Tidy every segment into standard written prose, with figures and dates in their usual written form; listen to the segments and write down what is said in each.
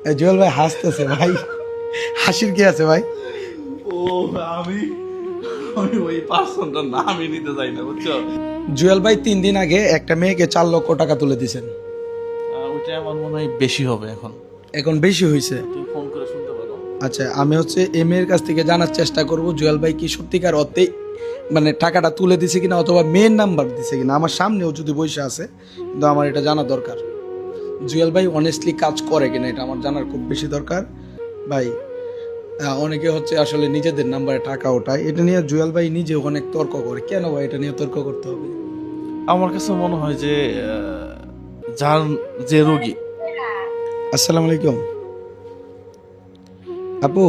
জুয়েল ভাই হাসতেছে ভাই, হাসির কি আছে ভাই? ও আমি আমি ওই পার্সনটার নামই নিতে চাই না, বুঝছো? জুয়েল ভাই 3 দিন আগে একটা মেয়েকে 4 লক্ষ টাকা তুলে দিয়েছেন। ওইটা আমার মনে হয় বেশি হবে এখন। এখন বেশি হয়েছে। তুমি ফোন করে শুনতে পারো। আচ্ছা, আমি এই মেয়ের কাছ থেকে জানার চেষ্টা করব জুয়েল ভাই কি সত্যিকার অর্থে মানে টাকাটা তুলে দিছে কিনা, অথবা মেয়ের নাম্বার দিছে কিনা। আমার সামনেও যদি বসে আছে, কিন্তু আমার এটা জানা দরকার। জুয়েল ভাই অনেস্টলি কাজ করে কিনা এটা আমার জানার খুব বেশি দরকার ভাই। অনেকে হচ্ছে আসলে নিজেদের নাম্বারে টাকা ওঠায়, এটা নিয়ে জুয়েল ভাই নিজে অনেক তর্ক করে। কেন ভাই এটা নিয়ে তর্ক করতে হবে? আমার কাছে মনে হয় যে যার যে রোগী। আসসালামু আলাইকুম আপু,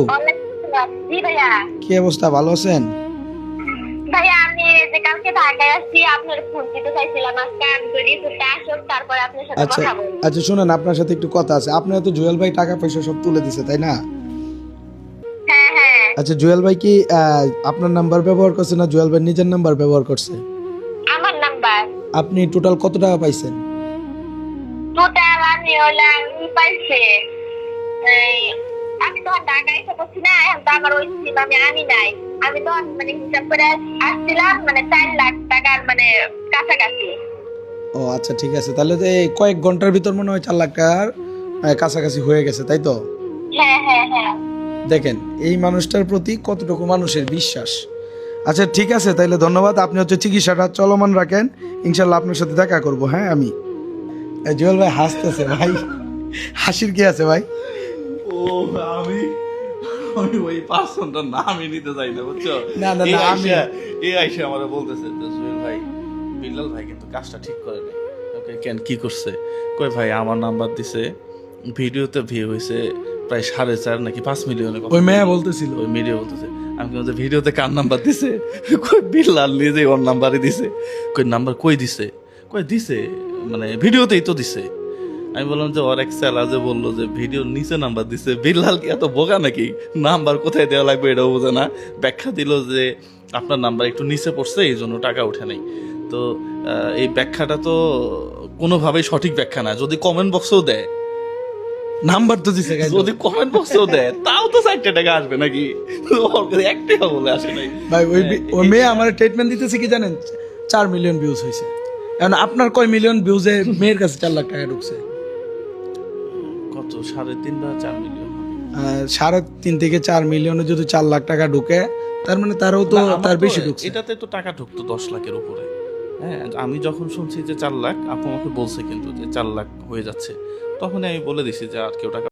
জি ভাইয়া। কি অবস্থা, ভালো আছেন? ভাইয়া আমি যে কালকে ঢাকায় আসছি, আপনার ফোন দিতে চাইছিলাম আজকে, আমি তো রিপোর্টটা আসুক তারপরে আপনার সাথে আচ্ছা কথা বলবো। আচ্ছা, শুনেন, আপনার সাথে একটু কথা আছে। আপনারা তো জুয়েল ভাই টাকা পয়সা সব তুলে দিছে, তাই না? হ্যাঁ হ্যাঁ, আচ্ছা, জুয়েল ভাই কি আপনার নাম্বার ব্যবহার করছে না জুয়েল ভাই নিজের নাম্বার ব্যবহার করছে? আমার নাম্বার। আপনি টোটাল কত টাকা পাইছেন? টোটাল আমি হলাম পাইছে আমি তো ঢাকায় এসে করছি না, এখন তো আমার ওই সিম আমি আনি নাই। আমি তো মানে হিসাব করে আসছিলাম মানে 4 লাখ টাকার মানে কাছাকাছি। ও আচ্ছা, ঠিক আছে। তাহলে তো এই কয়েক ঘন্টার ভিতর মনে হয় 4 লাখ টাকার কাছাকাছি হয়ে গেছে, তাই তো? হ্যাঁ হ্যাঁ হ্যাঁ। দেখেন এই মানুষটার প্রতি কতটুকু মানুষের বিশ্বাস। আচ্ছা ঠিক আছে, তাইলে ধন্যবাদ। আপনি হচ্ছে চিকিৎসাটা চলমান রাখেন, ইনশাল্লাহ আপনার সাথে দেখা করব। হ্যাঁ, আমি জুয়েল ভাই হাসতেছে ভাই, হাসির কি আছে ভাই? ও আমি আমি ওই পার্সনটার নামই নিতে চাই না, বুঝছো? না, না, না, এই আইসা আমারে বলতেছে যে জুয়েল ভাই, বিল্লাল ভাই কিন্তু কাজটা ঠিক করে নাই। ওকে কেন, কি করছে? কই ভাই আমার নাম্বার দিছে, ভিডিওতে ভিউ হয়েছে প্রায় 4.5 নাকি 5 মিলিয়নে। ওই মেয়ে বলতেছিল। ওই মিডিয়া বলতেছে। আমি কিন্তু ভিডিওতে কার নাম্বার দিছে? কই বিল্লাল নিজে ওর নাম্বারই দিছে। কই নাম্বার কই দিছে? কই দিছে মানে ভিডিওতেই তো দিছে। আমি বললাম যে ওর এক স্যালা যে বললো যে ভিডিওর নিচে নাম্বার দিছে। বিল্লাল কি এত বোকা নাকি? নাম্বার কোথায় দেওয়া লাগবে এটাও বোঝে না। ব্যাখ্যা দিল যে আপনার নাম্বার একটু নিচে পড়ছে, এই জন্য টাকা ওঠে নাই। তো এই ব্যাখ্যাটা তো কোনোভাবেই সঠিক ব্যাখ্যা না। যদি কমেন্ট বক্সেও দেয়, নাম্বার তো দিছে গাইজ। যদি কমেন্ট বক্সেও দেয়, তাও তো 4 টাকা আসবে নাকি? ওর কাছে 1 টাকা বলে আসে নাই ভাই ওই মেয়ে আমার ট্রিটমেন্ট দিতেছে কি জানেন? 4 মিলিয়ন ভিউজ হয়েছে। এখন আপনার কয় মিলিয়ন ভিউজে মেয়ের কাছে 4 লাখ টাকা ঢুকছে? কত 3.5 বা 4 মিলিয়ন? 3.5 থেকে 4 মিলিয়নে যদি 4 লাখ টাকা ঢুকে, তার মানে তারও তো তার বেশি ঢুকছে। এটাতে তো টাকা ঢুকতো 10 লাখের উপরে। হ্যাঁ, আমি যখন শুনছি যে 4 লাখ, আপু আমাকে বলছে কিন্তু যে 4 লাখ হয়ে যাচ্ছে, তখনই আমি বলে দিছি যে আর কেউ টাকা